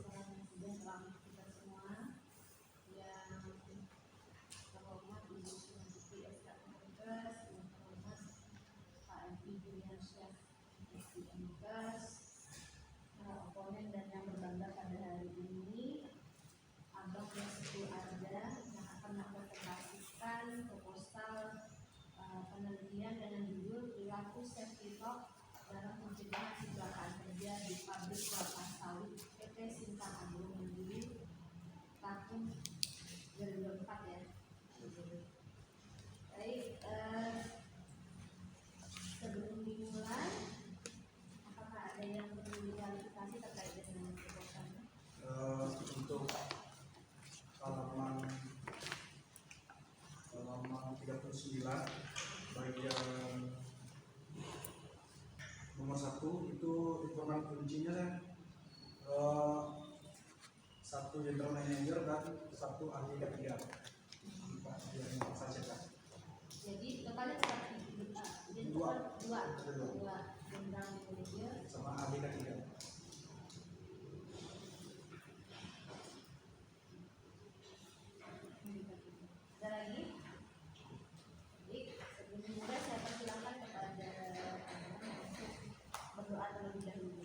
wabarakatuh. Oponen dan yang berbangga pada hari ini, Abang Restu Arda yang akan mempresentasikan proposal penelitian dengan judul perilaku safety talk dalam pencegahan kecelakaan kerja di pabrik kelapa sawit PT Sintang Agro Mandiri tahun 2004 ya. Baik, sebelum dimulai, apakah ada yang perlu diklarifikasi terkait dengan proposalnya? Untuk halaman 39 bagian nomor 1 itu informasi kuncinya satu general manager dan satu ahli ketiga. Jadi totalnya dua general manager sama ahli ketiga. Ada lagi? Baik, sebelum dimulai saya persilakan kepada berdoa terlebih dahulu.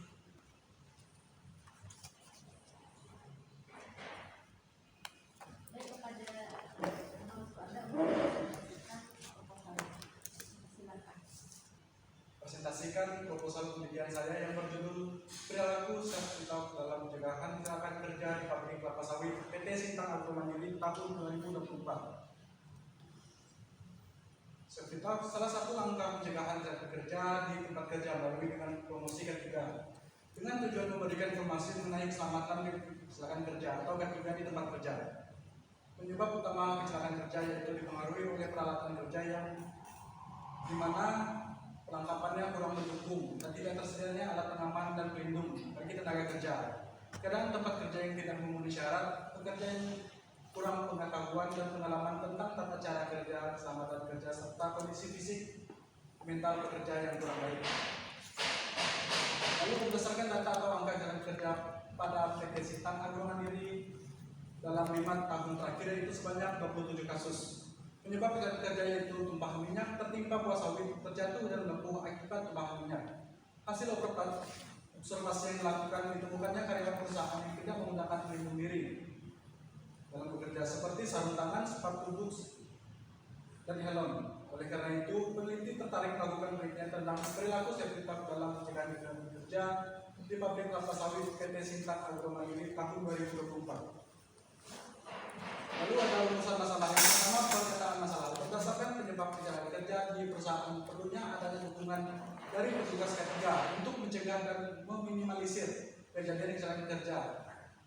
Baik, kepada Anda silakan. Presentasikan proposal penelitian saya yang berjudul perilaku safety talk dalam pencegahan kecelakaan kerja di pabrik kelapa sawit PT Sintang Agro Mandiri tahun 2024. Safety talk salah satu langkah pencegahan kecelakaan kerja di tempat kerja melalui dengan promosi ketiga dengan tujuan memberikan informasi mengenai keselamatan di kecelakaan kerja atau ketiga di tempat kerja. Penyebab utama kecelakaan kerja yaitu dipengaruhi oleh peralatan kerja yang dimana pelengkapannya kurang mendukung dan tidak tersedianya alat pengaman dan pelindung bagi tenaga kerja. Kadang tempat kerja yang tidak memenuhi syarat, pekerja yang kurang pengetahuan dan pengalaman tentang tata cara kerja, keselamatan kerja, serta kondisi fisik mental pekerja yang kurang baik. Lalu berdasarkan data atau angka kecelakaan kerja pada PT Sintang Agro Mandiri dalam 5 tahun terakhir itu sebanyak 27 kasus. Penyebab kecelakaan kerja yaitu tumpahan minyak, tertimpa buah sawit, terjatuh dan melepuh akibat tumpahan minyak. Hasil observasi yang dilakukan ditemukannya karyawan perusahaan yang tidak menggunakan pelindung diri dalam bekerja seperti sarung tangan, sepatu boots, dan helm. Oleh karena itu, peneliti tertarik melakukan penelitian tentang perilaku safety talk dalam pencegahan kecelakaan kerja di pabrik kelapa sawit PT Sintang Agro Mandiri tahun 2024. Lalu ada rumusan masalah yang pertama, perkataan masalah. Berdasarkan penyebab kecelakaan kerja di perusahaan, perlunya adanya dukungan dari petugas ketiga untuk mencegah dan meminimalisir kejadian kecelakaan kerja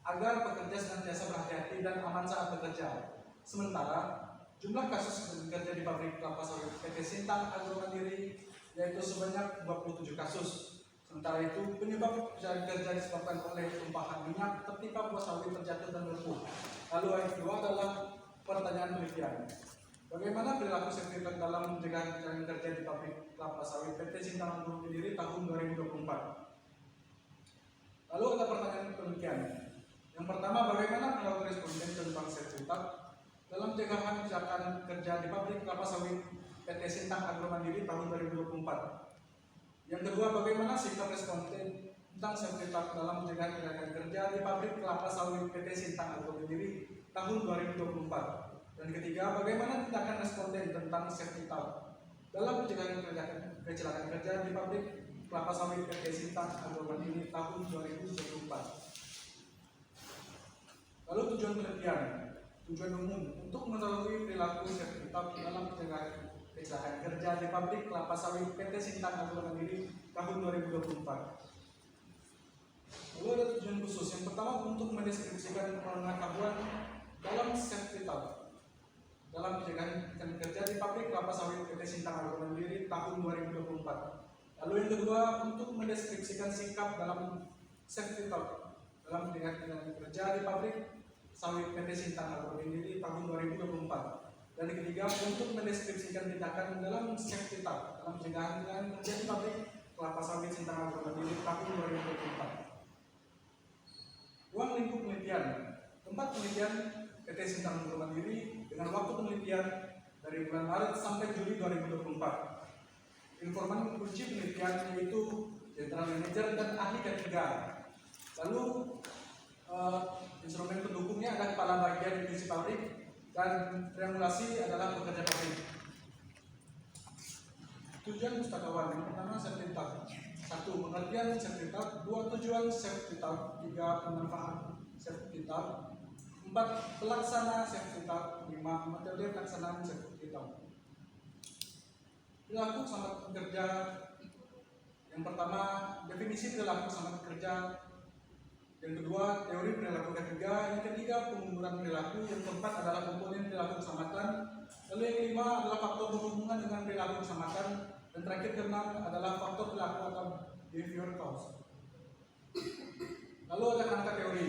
agar pekerja senantiasa berhati-hati dan aman saat bekerja. Sementara jumlah kasus kerja di pabrik kelapa sawit PT Sintang Agro Mandiri yaitu sebanyak 27 kasus. Sementara itu, penyebab kecelakaan kerja disebabkan oleh tumpahan minyak, tertimpa buah sawit, terjatuh dan melepuh. Lalu yang kedua adalah pertanyaan penelitian. Bagaimana perilaku safety talk dalam pencegahan kecelakaan kerja di pabrik kelapa sawit PT Sintang Agro Mandiri tahun 2024? Lalu ada pertanyaan penelitian. Yang pertama, bagaimana perilaku responden tentang safety talk dalam pencegahan kecelakaan kerja di pabrik kelapa sawit PT Sintang Agro Mandiri tahun 2024? Yang kedua, bagaimana sikap responden tentang safety talk dalam pencegahan kecelakaan kerja di pabrik kelapa sawit PT Sintang Agro Mandiri tahun 2024? Dan ketiga, bagaimana tindakan responden tentang safety talk dalam pencegahan kecelakaan kerja di pabrik kelapa sawit PT Sintang Agro Mandiri tahun 2024? Lalu tujuan penelitian, tujuan umum untuk mengetahui perilaku safety talk dalam pencegahan kecelakaan kerja di pabrik kelapa sawit PT Sintang Agro Mandiri tahun 2024. Lalu ada tujuan khusus. Yang pertama, untuk mendeskripsikan pengetahuan dalam safety talk dalam pencegahan kerja di pabrik kelapa sawit PT Sintang Agro Mandiri tahun 2024. Lalu yang kedua, untuk mendeskripsikan sikap dalam safety talk dalam pencegahan kerja di pabrik sawit PT Sintang Agro Mandiri tahun 2024. Dan yang ketiga, untuk mendeskripsikan tindakan dalam safety talk dalam pencegahan kerja di pabrik kelapa sawit Sintang Agro Mandiri tahun 2024. Ruang lingkup penelitian. Tempat penelitian PT Sintang Guru Mandiri dengan waktu penelitian dari bulan Maret sampai Juli 2024. Informan kunci penelitian yaitu General Manager dan ahli ketiga. Lalu instrumen pendukungnya adalah kepala bagian divisi pabrik dan triangulasi adalah pekerja pabrik. Tujuan pustakawan yang pertama sertifikat. 1. Pengertian sertifikat. 2. Tujuan sertifikat. 3. Pemanfaat sertifikat. 4. Pelaksana sertifikat. 5. Metode pelaksanaan sertifikat. Perilaku sama pekerja. Yang pertama, definisi perilaku sama pekerja. Yang kedua, teori perilaku ketiga. Yang ketiga, pengunduran perilaku. Yang keempat adalah komponen perilaku keselamatan. Lalu yang kelima adalah faktor berhubungan dengan perilaku keselamatan. Dan terakhir keenam adalah faktor perilaku atau behavior cause. Lalu ada kerangka teori.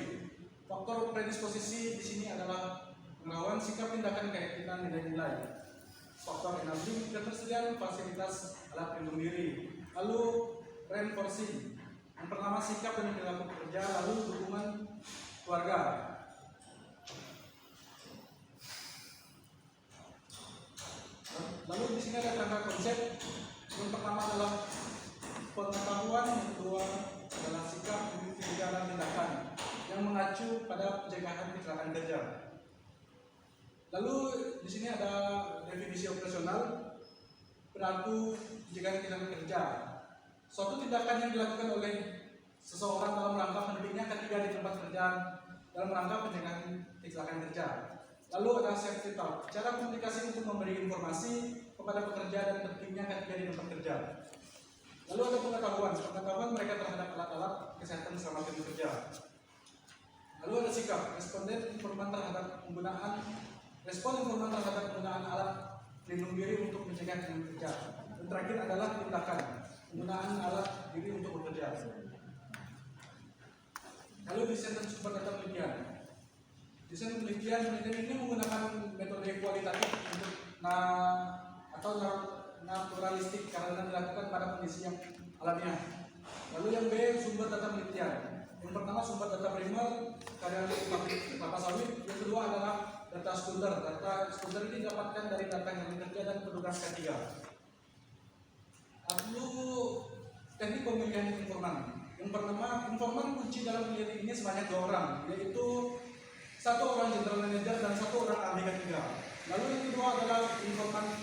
Faktor predisposisi di sini adalah melawan sikap tindakan keyakinan nilai-nilai. Faktor enabling, ketersediaan fasilitas alat pelindung diri. Lalu reinforcing. Yang pertama sikap dan perilaku pekerja, lalu dukungan keluarga. Lalu di sini ada kerangka konsep. Yang pertama adalah pengetahuan, yang kedua adalah sikap, yang ketiga adalah tindakan yang mengacu pada pencegahan kecelakaan kerja. Lalu di sini ada definisi operasional perilaku pencegahan kecelakaan kerja. Suatu tindakan yang dilakukan oleh seseorang dalam rangka pendidiknya ketika di tempat kerja dalam rangka pencegahan kecelakaan kerja. Lalu ada safety talk, cara komunikasi untuk memberi informasi kepada pekerja dan pentingnya ketika di tempat kerja. Lalu ada pengetahuan mereka terhadap alat-alat kesehatan selama bekerja. Lalu ada sikap, respon informan terhadap penggunaan alat pelindung diri untuk mencegah kerja. Dan terakhir adalah tindakan, penggunaan alat diri untuk bekerja. Lalu desain dan sumber data penelitian. Desain penelitian ini menggunakan metode kualitatif untuk atau naturalistik karena dilakukan pada kondisi yang alamiah. Lalu yang B, sumber data penelitian. Yang pertama sumber data primer karya kelapa sawit. Yang kedua adalah data sekunder. Data sekunder ini didapatkan dari data yang bekerja dan petugas K3. Lalu teknik pemilihan informan. Yang pertama, informan kunci dalam penelitian ini sebanyak 2 orang, yaitu 1 orang general manager dan 1 orang ahli K3. Lalu yang kedua adalah informan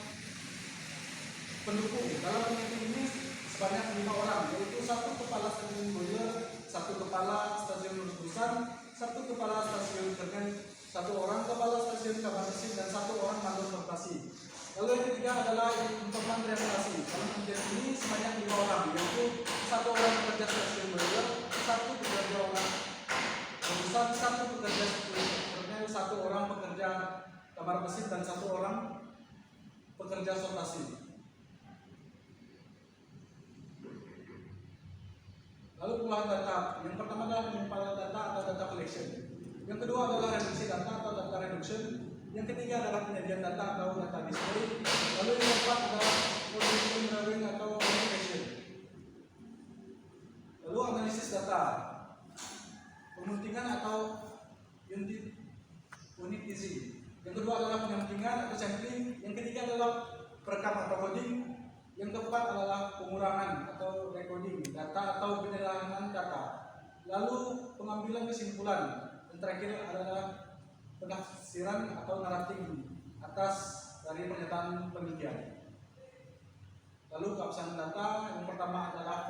pendukung. Dalam penelitian ini sebanyak 5 orang, yaitu 1 kepala stasiun boiler, 1 kepala stasiun lurus-lurusan, 1 kepala stasiun kernen, 1 orang kepala stasiun kabar mesin, dan 1 orang mandor transportasi. Lalu yang ketiga adalah informan triangulasi. Dalam penelitian ini sebanyak 5 orang, yaitu 1 orang pekerja stasiun boiler, 1 pekerja orang lurus-lurusan, 1 pekerja stasiun kernen, 1 orang pekerja kamar mesin, dan 1 orang pekerja sortasi. Lalu pengolahan data. Yang pertama adalah penyimpanan data atau data collection. Yang kedua adalah reduksi data atau data reduction. Yang ketiga adalah penyediaan data atau data display. Lalu yang keempat adalah production drawing atau communication. Lalu analisis data, pemuntingan atau unitizing. Yang kedua adalah penyampingan atau sampling. Yang ketiga adalah perekam atau coding. Yang keempat adalah pengurangan atau recording data atau penyederhanaan data. Lalu pengambilan kesimpulan. Dan terakhir adalah penafsiran atau naratif atas dari pernyataan penelitian. Lalu keabsahan data, yang pertama adalah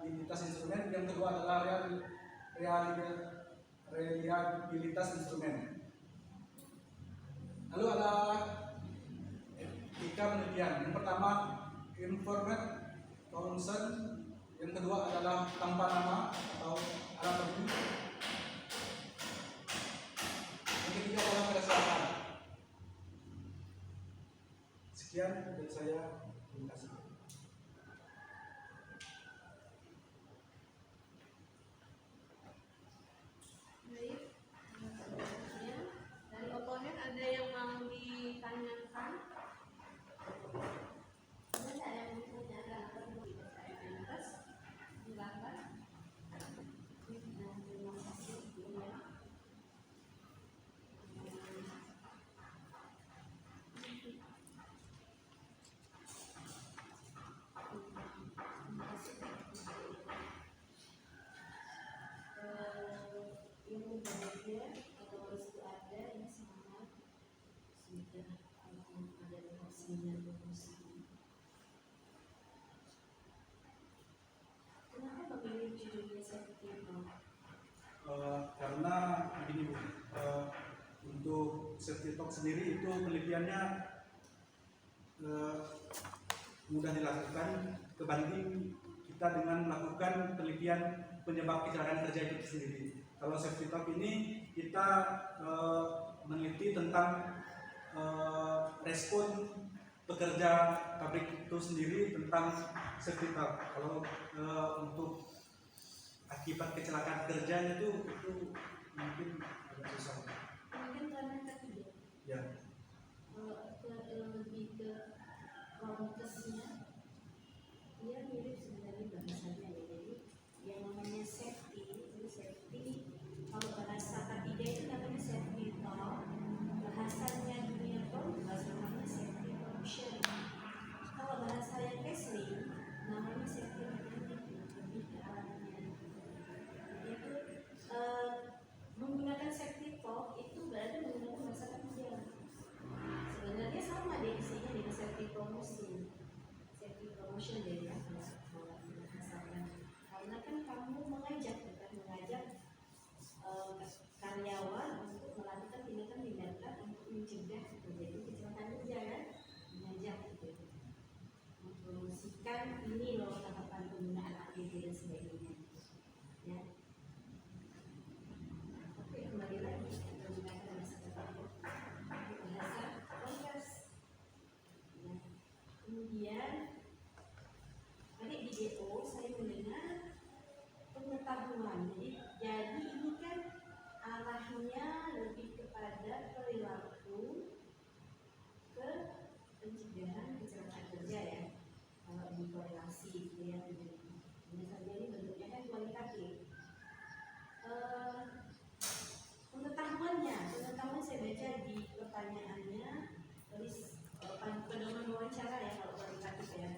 validitas instrumen, yang kedua adalah reliabilitas instrumen. Lalu ada etika penelitian. Yang pertama informed consent, yang kedua adalah tanpa nama atau anonim, yang ketiga adalah kesalahan. Sekian dari saya, terima kasih. Baik, dari oponen ada yang mau ditanyakan? Ada yang mau ditanyakan atau mau ditanyakan? Silakan. Terima kasih. atau restu ada yang semangat sudah ada dalam seminar promosi. Kenapa memilih judulnya safety talk? Karena begini Bu, untuk safety talk sendiri itu penelitiannya mudah dilakukan kebanding kita dengan melakukan penelitian penyebab kecelakaan kerja itu sendiri. Kalau safety talk ini kita meneliti tentang respon pekerja pabrik itu sendiri tentang safety talk. Kalau untuk akibat kecelakaan kerjanya itu mungkin agak susah. Mungkin karena ketiga. Ya. Lebih ke kontesnya, dia mirip sebenarnya bahasanya ya. Jadi yang namanya safety itu safety. Kalau bahasa ketiga itu namanya safety talk. Bahasanya dunia pun bahasanya safety function. Kalau bahasa yang Kesling namanya safety mechanic, lebih ke arahnya. Itu menggunakan safety talk itu berarti menggunakan bahasa ketiga. Sebenarnya sama deh isinya dengan safety promotion dari bahasanya. Karena kan kamu mengajak, bukan mengajak karyawan untuk melakukan tindakan-tindakan untuk mencegah terjadi kecelakaan kerja kan, mengajak gitu, mempromosikan ini loh tahapan penggunaan APD dan sebagainya. Ya. Oke, kembali lagi menggunakan bahasa ketiga. Bahasa kontras. Ya. Kemudian tadi di DO saya mendengar pengetahuan. Jadi ini kan arahnya lebih kepada perilaku ke pencegahan kecelakaan kerja ya. Kalau ini korelasi gitu ya. Ini saja ini bentuknya kan kualitatif. Pengetahuan saya baca di pertanyaannya tulis pedoman wawancara ya kalau kualitatif ya.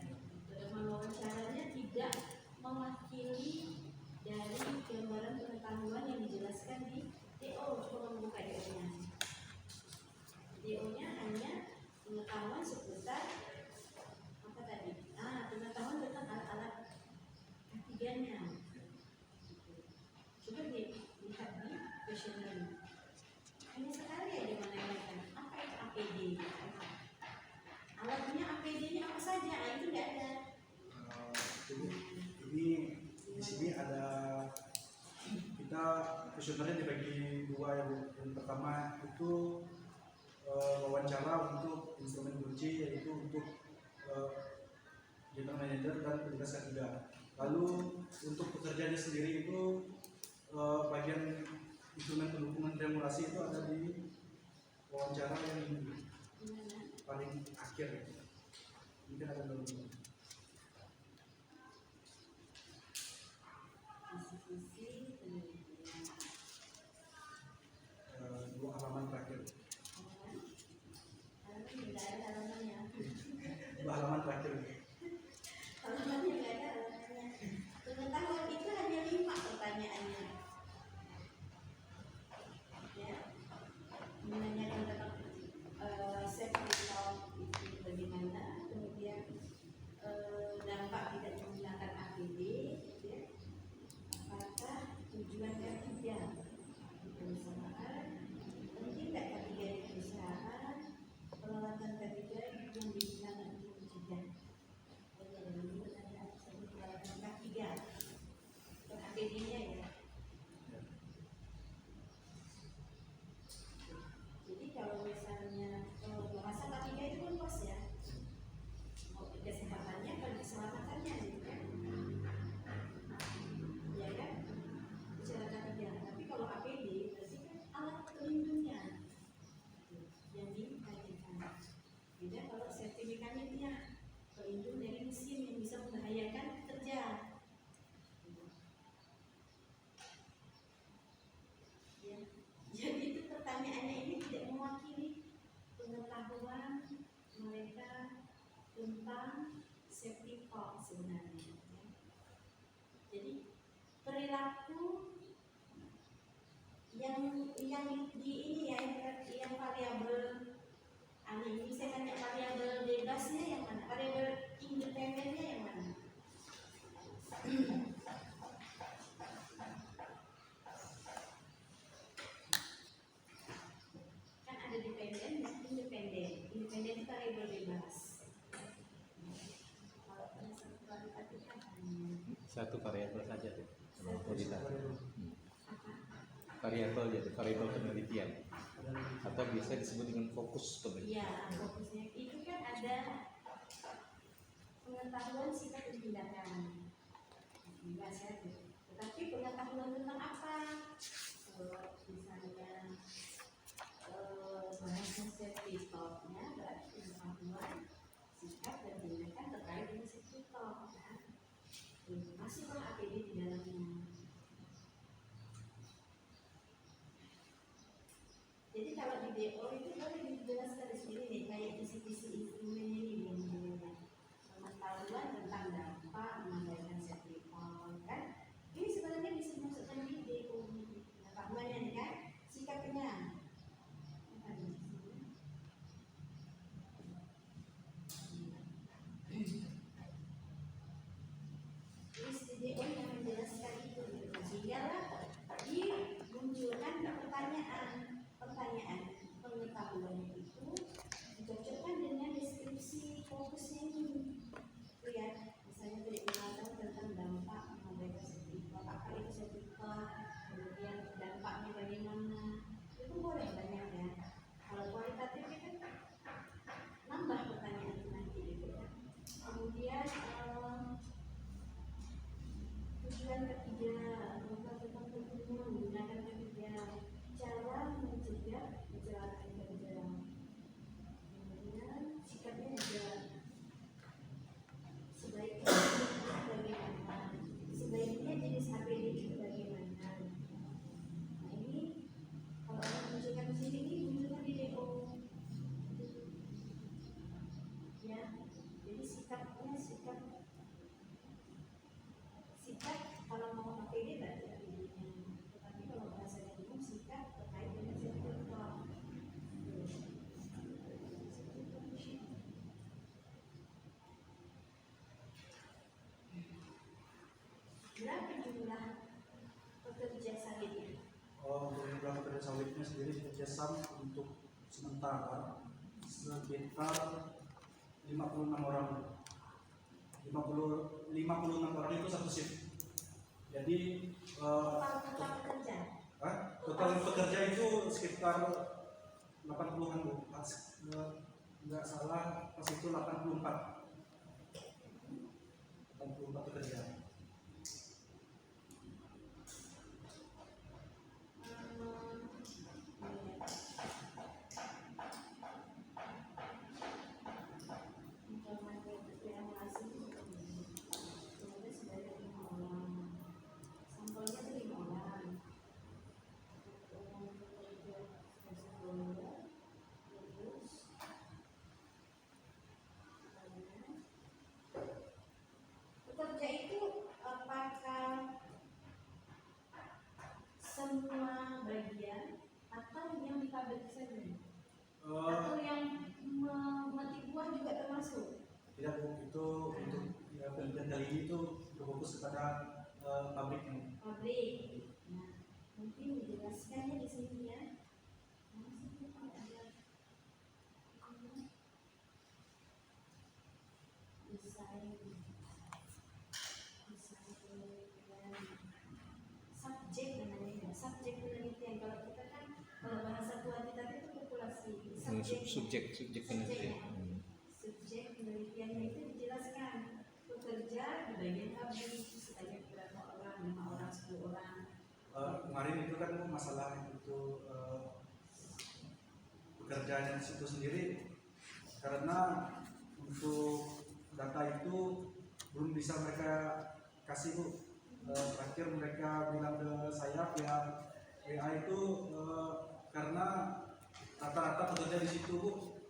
Pedoman wawancaranya tidak mewakili dari gambaran pengetahuan yang dijelaskan di DO. Coba membuka DO-nya. DO-nya hanya pengetahuan seputar apa tadi? Pengetahuan tentang alat-alat ketiganya. Coba dilihat di questionnaire. Hanya sekali aja menanyakan apa itu APD. Alatnya APD-nya apa saja? Itu tidak ada. Ini di sini ada kita kuesionernya dibagi dua ya Bu. Yang pertama itu wawancara untuk instrumen kunci, yaitu untuk general manager dan petugas ketiga. Lalu untuk pekerjaannya sendiri itu bagian instrumen pendukung regulasi itu ada di wawancara yang paling akhir. Ini kan ada dulu. Dua halaman terakhir. Dua halaman terakhir. Halamannya nggak ada halamannya. Pengetahuan itu hanya 5 pertanyaannya. Ya, menanyakan tentang safety talk itu bagaimana, kemudian dampak tidak menggunakan APD, ya. Apakah tujuan ketiga di perusahaan, penting tidak ketiga di perusahaan, peralatan ketiga yang digunakan untuk mencegah. Ini pertanyaan peralatan ketiga, APD-nya ya. Jadi kalau misalnya bahasa ketiga itu pun pas ya, mau kesehatannya atau keselamatannya gitu kan, ya kan, bicara ketiga. Tapi kalau APD berarti kan alat pelindungnya yang ditanyakan. Beda kalau sertifikatnya pelindung dari mesin yang bisa membahayakan kerja. Ya. Jadi itu pertanyaannya ini tidak mewakili pengetahuan mereka tentang safety talk sebenarnya. Jadi perilaku yang Satu variabel saja tuh. Kalau Satu. kita Apa? variabel jadi variabel penelitian atau bisa disebut dengan fokus penelitian. Iya, fokusnya itu kan ada pengetahuan sikap dan tindakan. Enggak ya, tetapi pengetahuan tentang apa? Misalnya bahasa safety talk-nya berarti pengetahuan sikap dan tindakan terkait dengan safety talk. Kan? Masuklah APD di dalamnya. Jadi kalau di DO itu boleh dijelaskan di sini nih, kayak kisi-kisi instrumennya ini yang namanya pengetahuan tentang dampak mengabaikan safety talk kan. Ini sebenarnya bisa dimasukkan di DO pengetahuannya nih kan, sikapnya. Terus di DO yang menjelaskan itu gitu. Sehingga dimunculkan pertanyaan pengetahuannya itu dicocokkan dengan deskripsi fokusnya ini. Lihat, misalnya dari pengetahuan tentang dampak mengabaikan safety talk, apa itu safety talk, kemudian dampaknya bagaimana, itu boleh banyak ya. Kalau kualitatif itu nambah pertanyaan itu nanti gitu ya. Kemudian tujuan ketiga tentang menggunakan ketiga cara mencegah kecelakaan kerja. Kemudian sikapnya juga sebaiknya jenis APD itu bagaimana. Nah ini kalau orang menunjukkan di sini ini menunjukkan di DO ya. Jadi sikapnya sikap kalau mau APD berarti APD-nya, tetapi kalau bahasanya umum sikap terkait dengan safety talk. Berapa jumlah pekerja sawitnya? Untuk jumlah pekerja sawitnya sendiri bekerja sama untuk sementara sekitar 56 orang. 56 orang itu satu shift. Jadi Total pekerja. total pekerja itu sekitar 80-an Bu. Nggak salah pas itu 84 pekerja. Pekerja itu apakah semua bagian atau yang di pabrik saja? Atau yang memetik buah juga termasuk? Tidak Bu, itu untuk penelitian kali ini itu berfokus kepada pabriknya. Pabrik. Nah, mungkin dijelaskannya di sini ya. Subjek penelitian. Kalau kita kan kalau bahasa kuantitatif itu populasi. Subjek penelitian. Subjek penelitiannya itu dijelaskan bekerja di bagian pabrik sebanyak berapa orang, 5 orang, 10 orang. Kemarin itu kan masalah itu pekerjaan di situ sendiri, karena untuk data itu belum bisa mereka kasih Bu. Terakhir mereka bilang ke saya via WA itu karena rata-rata pekerja di situ Bu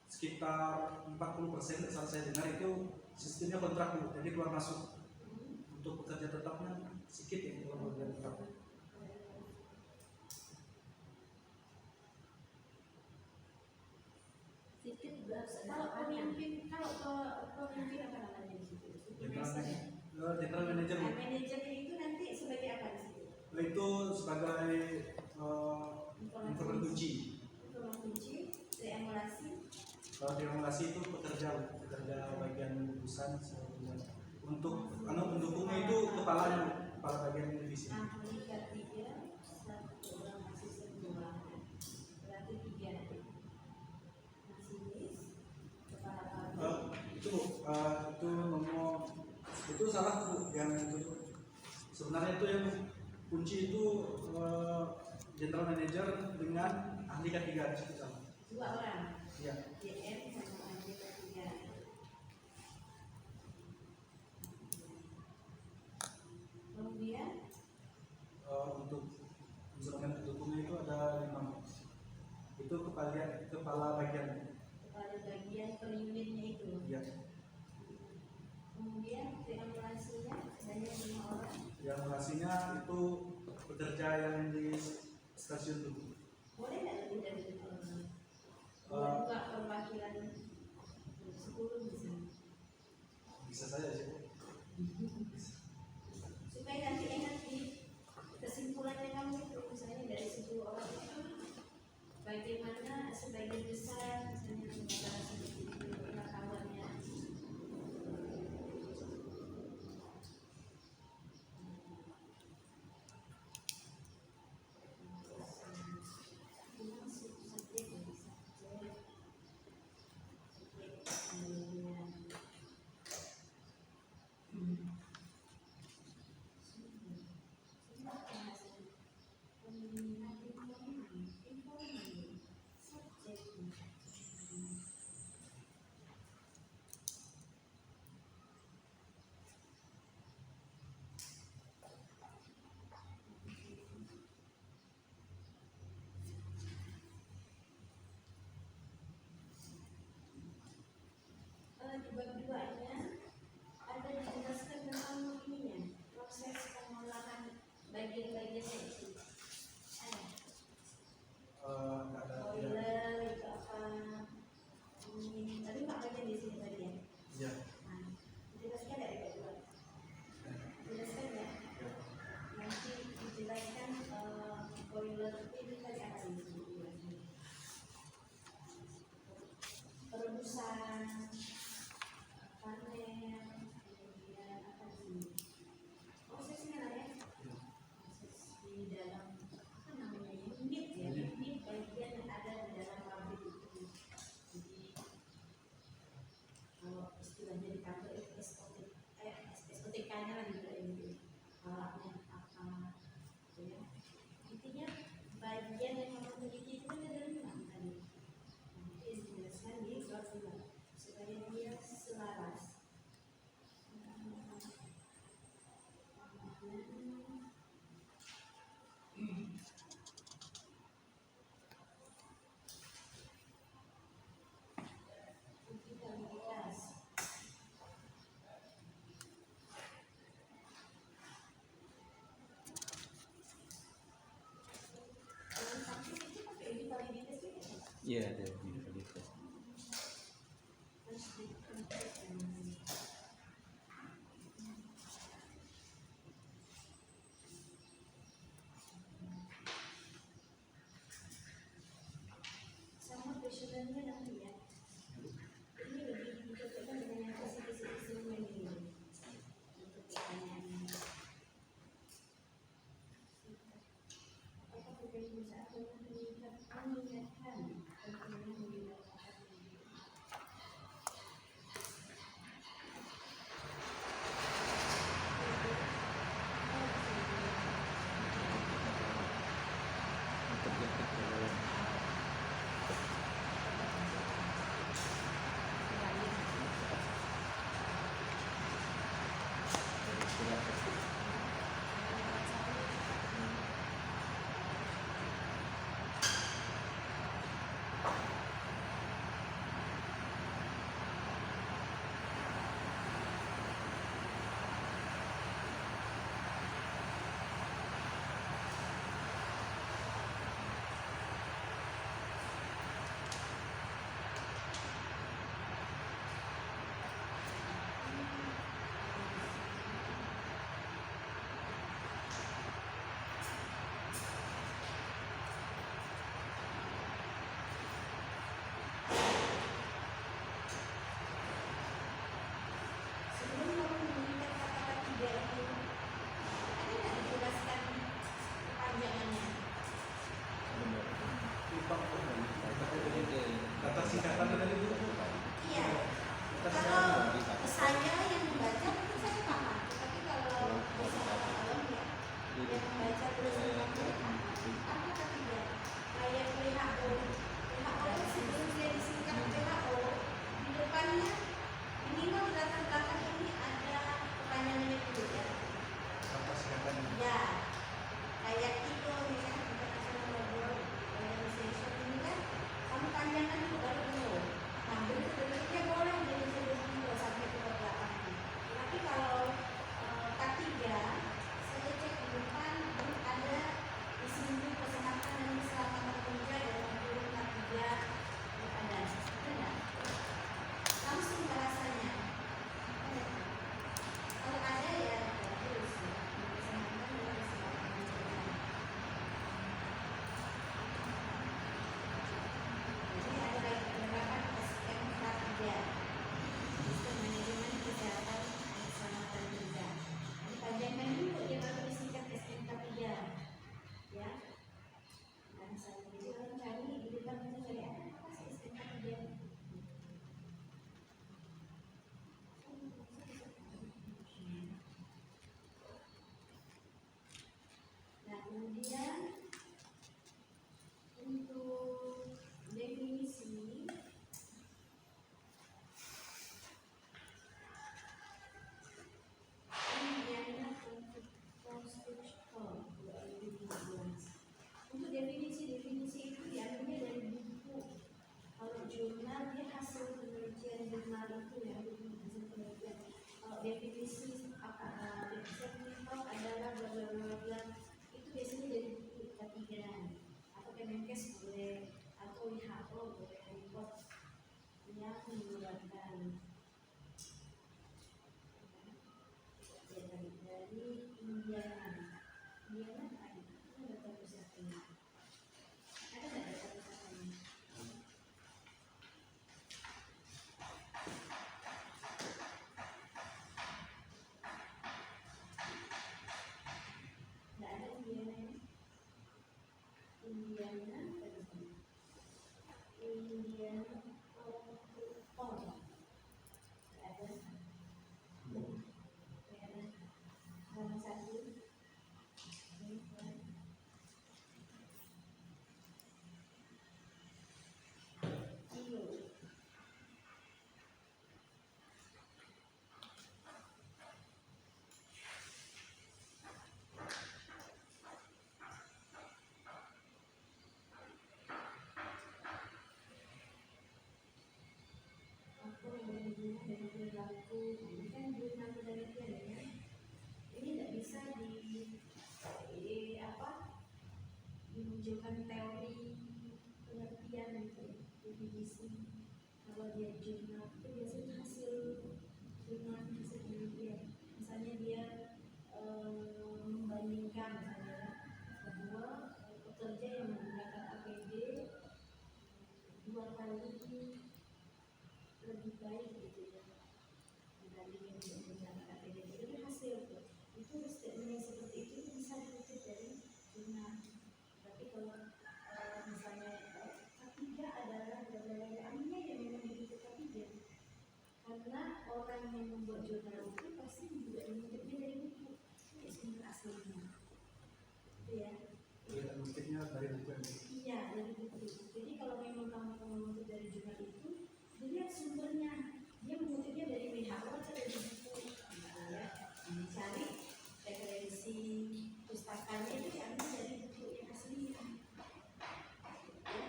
sekitar 40% saat saya dengar itu sistemnya kontrak Bu, jadi keluar masuk. Untuk pekerja tetapnya sedikit ya kalau pekerja tetap. Kalau pemimpin apa namanya di situ? General manager Bu. Manajernya itu nanti sebagai apa di situ? Itu sebagai informan kunci. Informan kunci, reemulasi. Kalau diemulasi itu pekerja bagian lulusan Untuk pendukungnya itu kepalanya, kepala bagian divisi. Ahli ketiga, satu orang asisten dua, berarti tiga. Masinis, kepala pabrik. Itu nomor itu salah Bu, yang itu sebenarnya itu yang kunci itu general manager dengan ahli ketiga di situ sama. Dua orang, Iya. JM sama ahli ketiga. Kemudian Untuk instrumen pendukungnya itu ada 5. Itu kepala bagian. kepala bagian per unitnya itu. Iya. Kemudian triangulasinya banyak 5 orang. Yang relasinya itu pekerja yang di stasiun itu. Boleh nggak lebih dari 5 orang? Eh, Buka perwakilan 10 bisa. Bisa saja sih. Supaya nanti enak di kesimpulannya kamu itu, misalnya dari 10 orang itu bagaimana sebagian besar misalnya sementara seperti itu pengetahuannya. Di bab 2-nya ada dijelaskan tentang ininya, proses pengolahan bagian-bagiannya itu. Ada Nggak ada. Iya. boiler itu apa? Tadi Pak bagian di sini tadi ya. Iya. Nah, dijelaskan dari bab 2. Dijelaskan ya. Nanti dijelaskan boiler ini tadi apa di sini? Perebusan, panen, kemudian apa sih? Prosesnya lah ya. Proses di dalam apa namanya unit ya, unit bagian yang ada di dalam pabrik itu. Jadi kalau istilahnya di kantor itu SOTK-nya lah juga ini alatnya apa, gitu ya. Intinya bagian yang memiliki itu kan ada 5 tadi. Nanti dijelaskan di bab 2 supaya dia selaras. Utilitas. Dalam satu itu pakai utilitas itu ya? Iya, ada di kualitas. Terus dikonversi. Sama questionnaire-nya nanti ya. Ini lebih dicocokkan dengan yang kisi-kisi instrumen ini untuk pertanyaannya. Apa tugas perusahaan untuk mengingatkan pentingnya menggunakan report yang menggunakan dari Indiana. Indiana ada data pusatnya. Ada nggak data pusatnya? Nggak ada Indiana. Indiana Indiana oh nggak ada. Nomor satu, kilo. Aku yang dari perilaku, ini kan perilaku dari dia ya. Ini nggak bisa apa dimunculkan teori pengertian gitu definisi. Kalau dia jurnal itu biasanya hasil jurnal hasil penelitian. Misalnya dia membandingkan misalnya bahwa pekerja yang menggunakan APD 2 kali lebih baik gitu ya dibanding yang tidak menggunakan APD. Itu hasil itu statement seperti itu bisa dikutip dari jurnal. Tapi kalau misalnya ketiga adalah amnya yang memang dikutip ketiga, karena orang yang membuat jurnal itu pasti juga mengutipnya dari buku sumber aslinya, itu ya. Mungkinnya dari buku yang Iya, dari buku. Jadi kalau memang kamu mengutip dari jurnal itu, dilihat sumbernya. Dia mengutipnya dari WHO atau dari buku, ya. Cari referensi pustakanya itu diambil dari buku yang aslinya. Ya.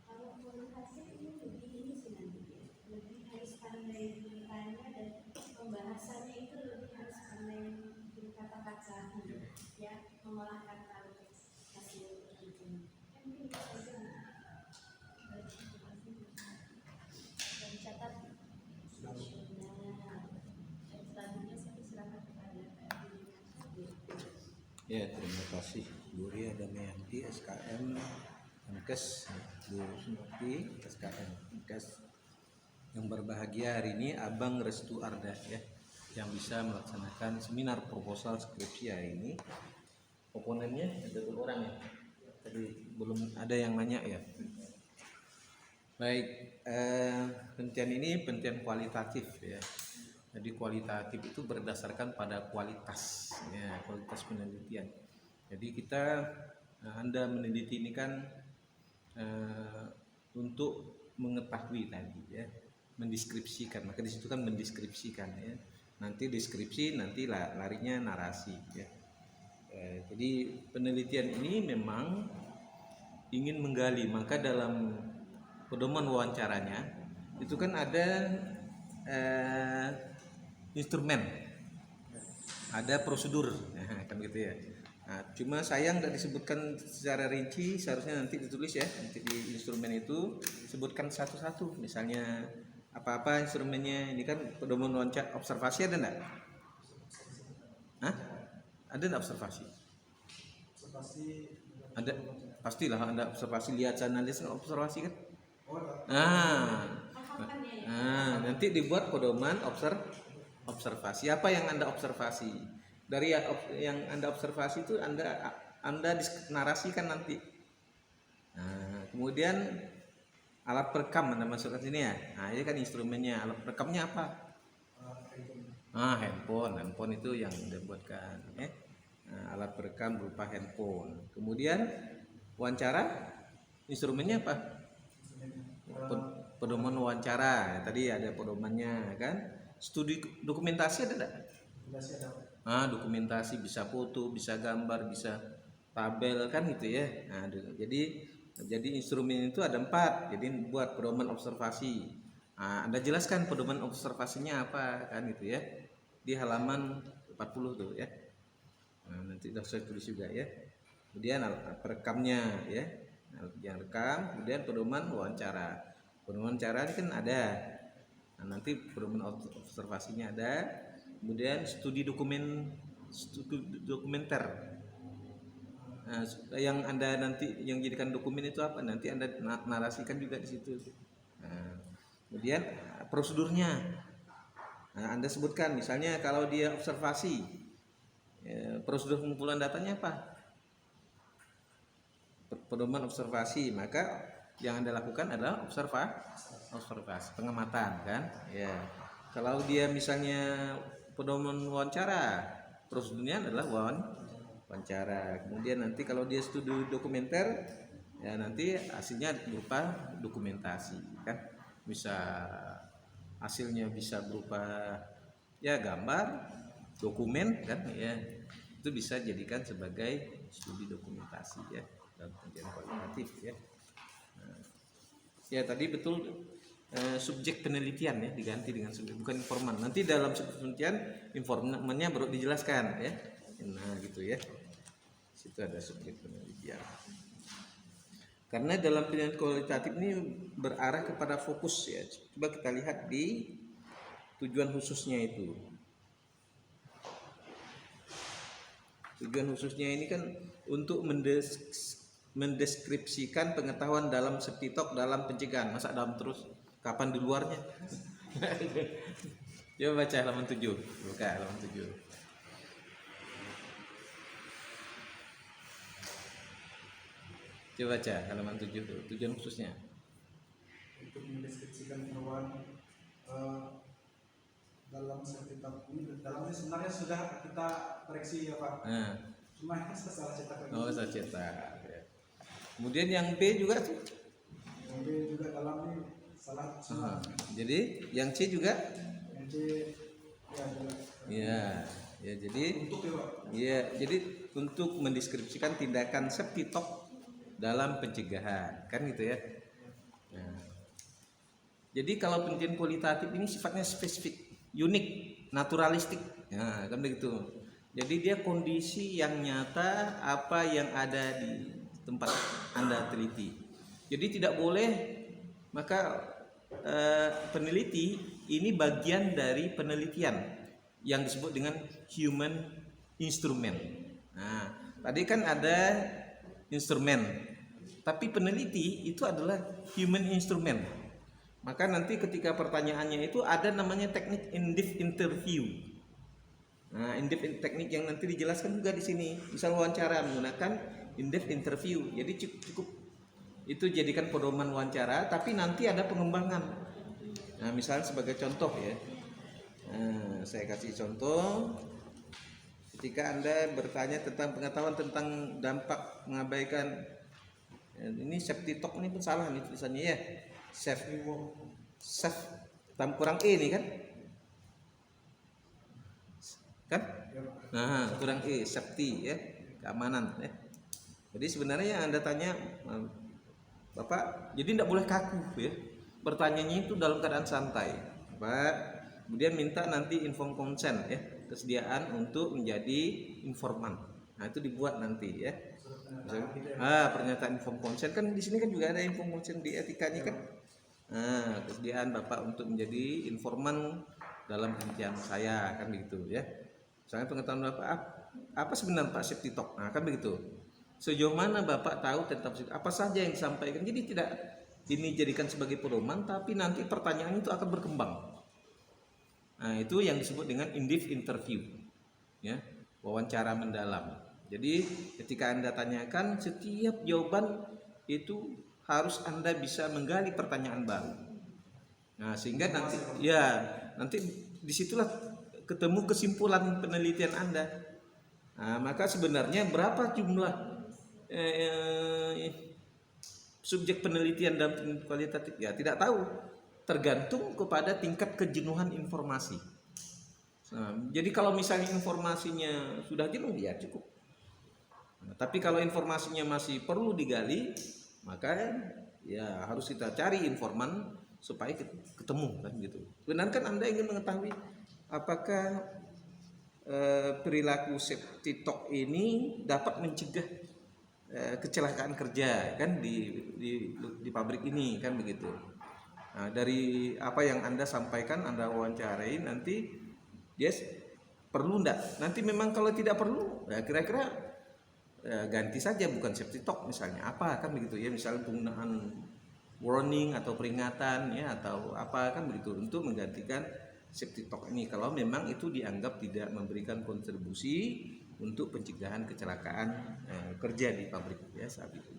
Kalau menurut hasil ini lebih ini sih nanti ya. Lebih harus pandai beritanya dan pembahasannya itu lebih harus pandai berkata-kata ya, mengolah kata untuk hasil itu. Kan mungkin bisa saja dan catat nasional dan selanjutnya saya silakan kepada Ya, terima kasih Bu Ria Damayanti, SKM Menkes, Bu Sumarti, SKM Menkes. Yang berbahagia hari ini Abang Restu Arda ya, yang bisa melaksanakan seminar proposal skripsi hari ini. Komponennya ada 2 orang ya. Tadi belum ada yang nanya ya. Baik, penelitian ini penelitian kualitatif ya. Jadi kualitatif itu berdasarkan pada kualitas ya, kualitas penelitian. Jadi kita Anda meneliti ini kan untuk mengetahui tadi ya, mendeskripsikan. Maka di situ kan mendeskripsikan ya. Nanti deskripsi, nanti larinya narasi ya. Jadi penelitian ini memang ingin menggali, maka dalam pedoman wawancaranya itu kan ada instrumen, ada prosedur, kan gitu ya. Nah, cuma sayang tidak disebutkan secara rinci, seharusnya nanti ditulis ya, nanti di instrumen itu sebutkan satu-satu, misalnya apa-apa instrumennya. Ini kan pedoman wawancara, observasi ada enggak? Hah? Ada enggak observasi? Ada, pastilah ada observasi, lihat analisis observasi kan? Nanti dibuat pedoman observasi. Apa yang Anda observasi? Dari yang Anda observasi itu Anda narasikan nanti. Nah, kemudian alat perekam Anda masukkan sini ya. Nah, ini kan instrumennya. Alat perekamnya apa? Handphone itu yang Anda buatkan ya. Nah, alat perekam berupa handphone. Kemudian wawancara, instrumennya apa? Pedoman wawancara. Tadi ada pedomannya kan. Studi dokumentasi ada enggak? Dokumentasi bisa foto, bisa gambar, bisa tabel kan gitu ya. Nah, jadi instrumen itu ada 4. Jadi buat pedoman observasi. Anda jelaskan pedoman observasinya apa kan gitu ya. Di halaman 40 tuh ya. Nanti saya tulis juga ya. kemudian perekamnya ya, yang rekam, kemudian pedoman wawancara. Pedoman wawancara ini kan ada, nah, nanti pedoman observasinya ada, kemudian studi dokumenter. Nah, yang Anda nanti yang jadikan dokumen itu apa? Nanti Anda narasikan juga di situ. Nah, kemudian prosedurnya, nah, Anda sebutkan, misalnya kalau dia observasi, ya, prosedur pengumpulan datanya apa? Pedoman observasi, maka yang Anda lakukan adalah observasi, pengamatan kan? Ya. Kalau dia misalnya pedoman wawancara, prosedurnya adalah wawancara. Kemudian nanti kalau dia studi dokumenter, ya nanti hasilnya berupa dokumentasi kan? Bisa hasilnya bisa berupa ya gambar, dokumen kan ya. Itu bisa jadikan sebagai studi dokumentasi ya dalam penelitian kualitatif ya. Nah, ya tadi betul subjek penelitian ya diganti dengan subjek, bukan informan. Nanti dalam subjek penelitian informannya baru dijelaskan ya. Nah gitu ya. Situ ada subjek penelitian. Karena dalam penelitian kualitatif ini berarah kepada fokus ya. Coba kita lihat di tujuan khususnya itu. Tujuan khususnya ini kan untuk mendeskripsikan pengetahuan dalam septitok dalam pencegahan. Masa dalam terus, kapan di luarnya? Coba baca halaman 7. Buka halaman 7. Coba baca halaman 7 itu, tujuan khususnya. Untuk mendeskripsikan pengetahuan dalam sertifikat ini, dalamnya sebenarnya sudah kita koreksi ya Pak. Nah. Cuma ini saya salah cetak lagi. Oh, salah cetak. Ya. Kemudian yang B juga tuh. Yang B juga dalamnya salah semua. Jadi yang C juga? Yang C ya juga. Iya, ya jadi Untuk ya Pak. Iya, jadi untuk mendeskripsikan tindakan septitok dalam pencegahan, kan gitu ya. Nah, jadi kalau penelitian kualitatif ini sifatnya spesifik, unik, naturalistik, ya kan begitu. Jadi dia kondisi yang nyata apa yang ada di tempat Anda teliti. Jadi tidak boleh, maka peneliti ini bagian dari penelitian yang disebut dengan human instrument. Nah, tadi kan ada instrumen, tapi peneliti itu adalah human instrument. Maka nanti ketika pertanyaannya itu ada namanya teknik in-depth interview. Nah, in-depth teknik yang nanti dijelaskan juga di sini. Misal wawancara menggunakan in-depth interview. Jadi cukup itu jadikan pedoman wawancara, tapi nanti ada pengembangan. Nah, misalnya sebagai contoh ya. Nah, saya kasih contoh. Ketika Anda bertanya tentang pengetahuan tentang dampak mengabaikan, ini septitok ini pun salah nih tulisannya ya. Sef tam kurang E nih kan? Kan? Nah, kurang E, safety ya, keamanan ya. Jadi sebenarnya yang Anda tanya, Bapak, jadi tidak boleh kaku ya. Bertanyanya itu dalam keadaan santai. Pak, kemudian minta nanti informed consent ya, kesediaan untuk menjadi informan. Nah, itu dibuat nanti ya. Pernyataan informed consent kan di sini kan juga ada informed consent di etikanya kan. Nah, kesediaan Bapak untuk menjadi informan dalam penelitian saya kan begitu ya. Misalnya pengetahuan Bapak apa sebenarnya Pak septitok? Nah, kan begitu. Sejauh mana Bapak tahu tentang apa saja yang disampaikan. Jadi tidak ini jadikan sebagai pedoman, tapi nanti pertanyaan itu akan berkembang. Nah, itu yang disebut dengan in-depth interview. Ya, wawancara mendalam. Jadi ketika Anda tanyakan, setiap jawaban itu harus Anda bisa menggali pertanyaan baru. Nah, sehingga nanti disitulah ketemu kesimpulan penelitian Anda. Nah, maka sebenarnya berapa jumlah subjek penelitian dalam kualitatif? Ya tidak tahu, tergantung kepada tingkat kejenuhan informasi. Nah, jadi kalau misalnya informasinya sudah jenuh ya cukup. Nah, tapi kalau informasinya masih perlu digali, maka ya harus kita cari informan supaya ketemu kan gitu. Benar kan Anda ingin mengetahui apakah perilaku septitok ini dapat mencegah kecelakaan kerja kan di pabrik ini kan begitu. Nah, dari apa yang Anda sampaikan, Anda wawancarai, nanti dia perlu enggak? Nanti memang kalau tidak perlu, ya kira-kira ganti saja, bukan safety talk misalnya, apa kan begitu ya, misalnya penggunaan warning atau peringatan ya atau apa kan begitu untuk menggantikan safety talk ini kalau memang itu dianggap tidak memberikan kontribusi untuk pencegahan kecelakaan kerja di pabrik ya saat itu.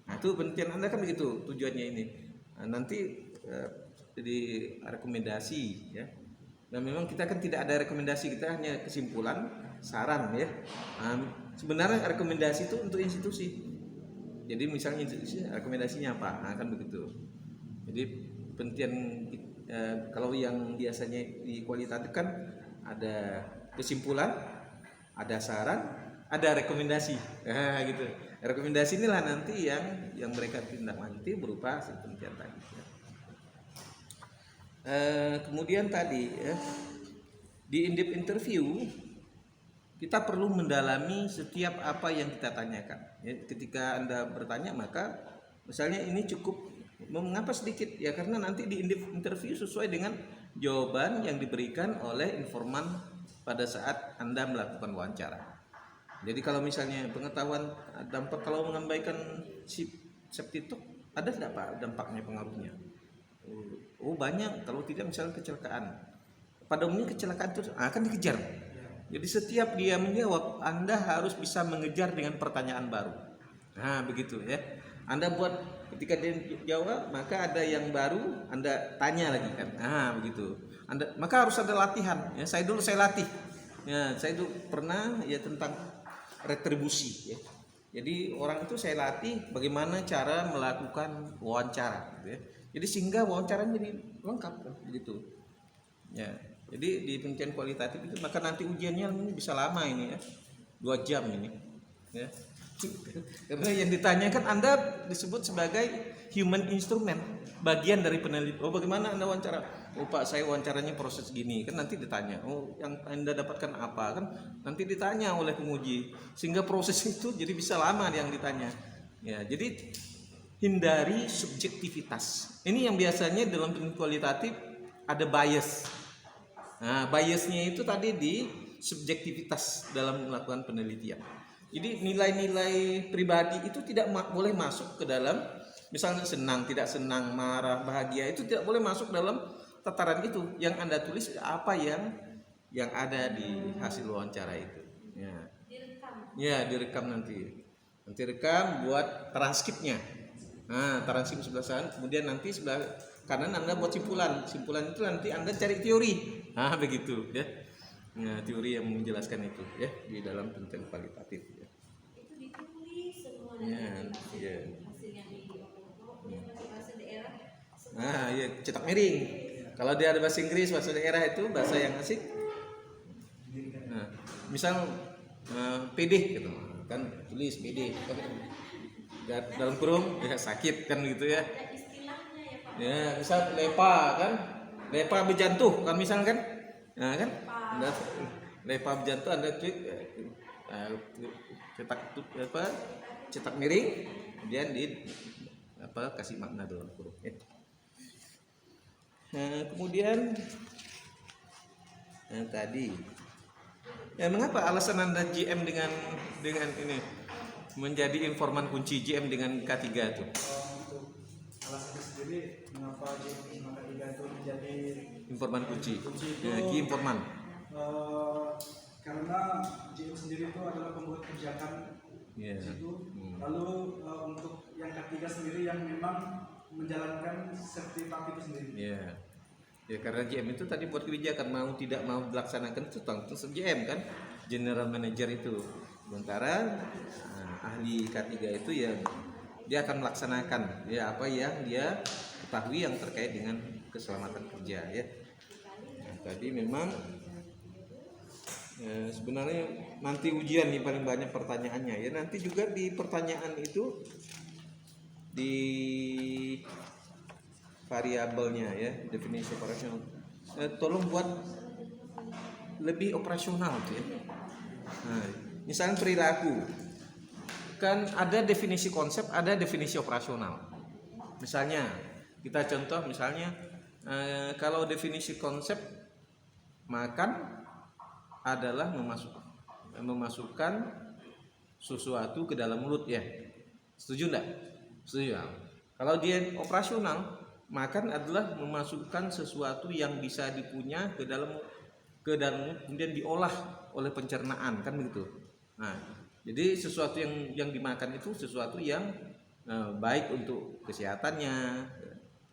Nah, itu penelitian Anda kan begitu tujuannya ini. Nah, nanti jadi rekomendasi ya. Nah, memang kita kan tidak ada rekomendasi, kita hanya kesimpulan, saran ya. Sebenarnya rekomendasi itu untuk institusi. Jadi misalnya institusi rekomendasinya apa? Nah, kan begitu. Jadi penelitian kalau yang biasanya di kualitatif kan ada kesimpulan, ada saran, ada rekomendasi. Nah, gitu. Rekomendasi inilah nanti yang mereka tindak lanjuti berupa hasil penelitian tadi. Kemudian tadi ya, di in-depth interview kita perlu mendalami setiap apa yang kita tanyakan. Ya, ketika Anda bertanya maka misalnya ini cukup mengapa sedikit ya karena nanti di in-depth interview sesuai dengan jawaban yang diberikan oleh informan pada saat Anda melakukan wawancara. Jadi kalau misalnya pengetahuan dampak kalau mengabaikan safety talk ada tidak Pak dampaknya pengaruhnya? Oh banyak, kalau tidak misalnya kecelakaan. Pada umumnya kecelakaan itu akan dikejar. Jadi setiap dia menjawab, Anda harus bisa mengejar dengan pertanyaan baru. Nah begitu ya. Anda buat ketika dia jawab, maka ada yang baru Anda tanya lagi kan. Nah begitu. Maka harus ada latihan. Ya, saya latih. Ya, saya dulu pernah ya tentang retribusi. Ya. Jadi orang itu saya latih bagaimana cara melakukan wawancara. Gitu ya. Jadi sehingga wawancaranya jadi lengkap kan begitu. Ya. Jadi di penelitian kualitatif itu maka nanti ujiannya ini bisa lama ini ya. 2 jam ini. Ya. Karena yang ditanyakan Anda disebut sebagai human instrument, bagian dari penelitian. Oh, bagaimana Anda wawancara? Oh, Pak, saya wawancaranya proses gini. Kan nanti ditanya. Oh, yang Anda dapatkan apa? Kan nanti ditanya oleh penguji. Sehingga proses itu jadi bisa lama yang ditanya. Ya, jadi hindari subjektivitas. Ini yang biasanya dalam penelitian kualitatif ada bias. Nah, biasnya itu tadi di subjektivitas dalam melakukan penelitian. Jadi nilai-nilai pribadi itu tidak boleh masuk ke dalam, misalnya senang, tidak senang, marah, bahagia, itu tidak boleh masuk dalam tataran itu. Yang Anda tulis apa yang ada di hasil wawancara itu. Ya, ya direkam nanti. Nanti rekam buat transkripnya. Nah, transkrip sebelah sana, kemudian nanti sebelah kanan Anda buat simpulan. Simpulan itu nanti Anda cari teori. Nah, begitu ya. Nah, teori yang menjelaskan itu ya di dalam penelitian kualitatif ya. Itu ditulis semua Ya, ya. hasil yang kemudian bahasa daerah. Nah, ya cetak miring. Kalau dia ada bahasa Inggris, bahasa daerah itu bahasa yang asik. Nah, misal PD gitu kan tulis PD dalam kurung ya sakit kan gitu ya. Ada istilahnya ya Pak. Ya, misal lepa kan. Lepa berjantung kan misal kan. Nah, kan lepa berjantung Anda klik cetak miring kemudian kasih makna dalam kurung ya. Nah, kemudian tadi ya mengapa alasan Anda GM dengan ini menjadi informan kunci GM dengan K3 itu? Untuk alasannya sendiri mengapa GM K3 itu menjadi Informan kunci. itu, Ya, key informan. karena GM sendiri itu adalah pembuat kebijakan Yeah. di situ. Lalu untuk yang K3 sendiri yang memang menjalankan sertifikat itu sendiri. Ya, ya karena GM itu tadi buat kebijakan mau tidak mau dilaksanakan itu tanggung GM kan, General Manager itu. Sementara ahli K3 itu ya dia akan melaksanakan ya apa yang dia ketahui yang terkait dengan keselamatan kerja ya. Nah, tadi memang sebenarnya nanti ujian nih paling banyak pertanyaannya ya. Nanti juga di pertanyaan itu di variabelnya ya, definisi operasional. Tolong buat lebih operasional tuh ya. Nah, misalnya perilaku. kan ada definisi konsep, ada definisi operasional. Misalnya kita contoh misalnya kalau definisi konsep, makan adalah memasukkan sesuatu ke dalam mulut ya. Setuju enggak? Setuju. Kalau dia operasional, makan adalah memasukkan sesuatu yang bisa dipunya ke dalam kemudian diolah oleh pencernaan, kan begitu. Nah, jadi sesuatu yang dimakan itu sesuatu yang baik untuk kesehatannya,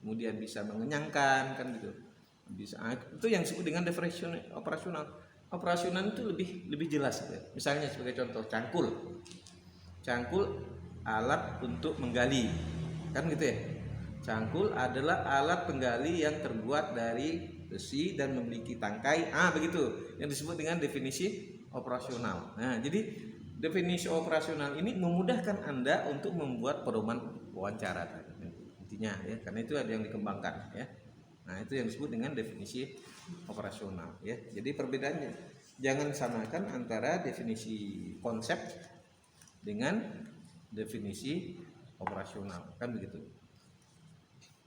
kemudian bisa mengenyangkan, kan gitu. Bisa itu yang disebut dengan definisi operasional. Operasional itu lebih jelas ya. Misalnya sebagai contoh cangkul alat untuk menggali, kan gitu ya. Cangkul adalah alat penggali yang terbuat dari besi dan memiliki tangkai, begitu yang disebut dengan definisi operasional. Nah, jadi definisi operasional ini memudahkan Anda untuk membuat pedoman wawancara intinya ya, karena itu ada yang dikembangkan ya. Nah, itu yang disebut dengan definisi operasional ya. Jadi perbedaannya jangan samakan antara definisi konsep dengan definisi operasional, kan begitu.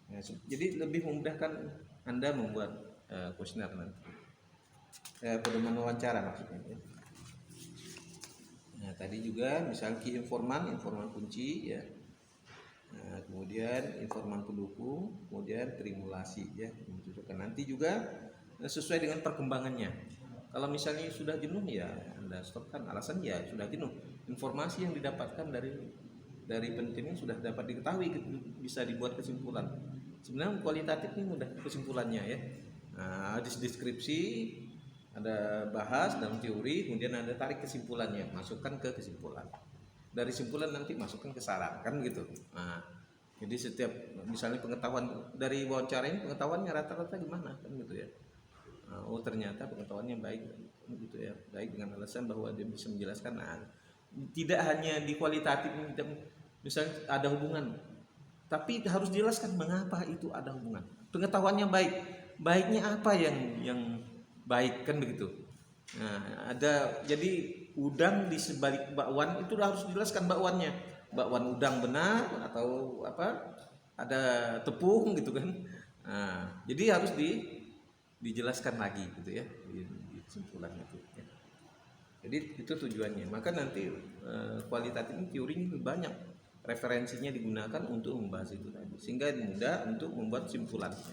Nah, jadi lebih memudahkan Anda membuat kuesioner nanti, pedoman wawancara maksudnya ya. Nah, tadi juga misal key informan kunci ya. Nah, kemudian informan pendukung, kemudian trimulasi ya. Nanti juga sesuai dengan perkembangannya. Kalau misalnya sudah jenuh ya Anda stopkan, alasan ya sudah jenuh. Informasi yang didapatkan dari penelitian sudah dapat diketahui, bisa dibuat kesimpulan. Sebenarnya kualitatif ini mudah kesimpulannya ya. Nah, deskripsi, ada bahas dalam teori, kemudian ada tarik kesimpulannya, masukkan ke kesimpulan. Dari kesimpulan nanti masukkan ke saran, kan gitu. Nah, jadi setiap misalnya pengetahuan dari wawancara ini, pengetahuannya rata-rata gimana, kan gitu ya. Oh ternyata pengetahuannya baik, gitu ya, baik dengan alasan bahwa dia bisa menjelaskan. Nah, tidak hanya di kualitatif, misalnya ada hubungan, tapi harus jelaskan mengapa itu ada hubungan. Pengetahuannya baik, baiknya apa yang baik, kan begitu. Nah, ada jadi udang di sebalik bakwan itu harus dijelaskan bakwannya. Bakwan udang benar atau apa? Ada tepung gitu kan. Nah, jadi harus dijelaskan lagi gitu ya di kesimpulan itu ya. Jadi itu tujuannya. Maka nanti kualitatif ini teorinya banyak, referensinya digunakan untuk membahas itu tadi, sehingga mudah untuk membuat simpulan ya.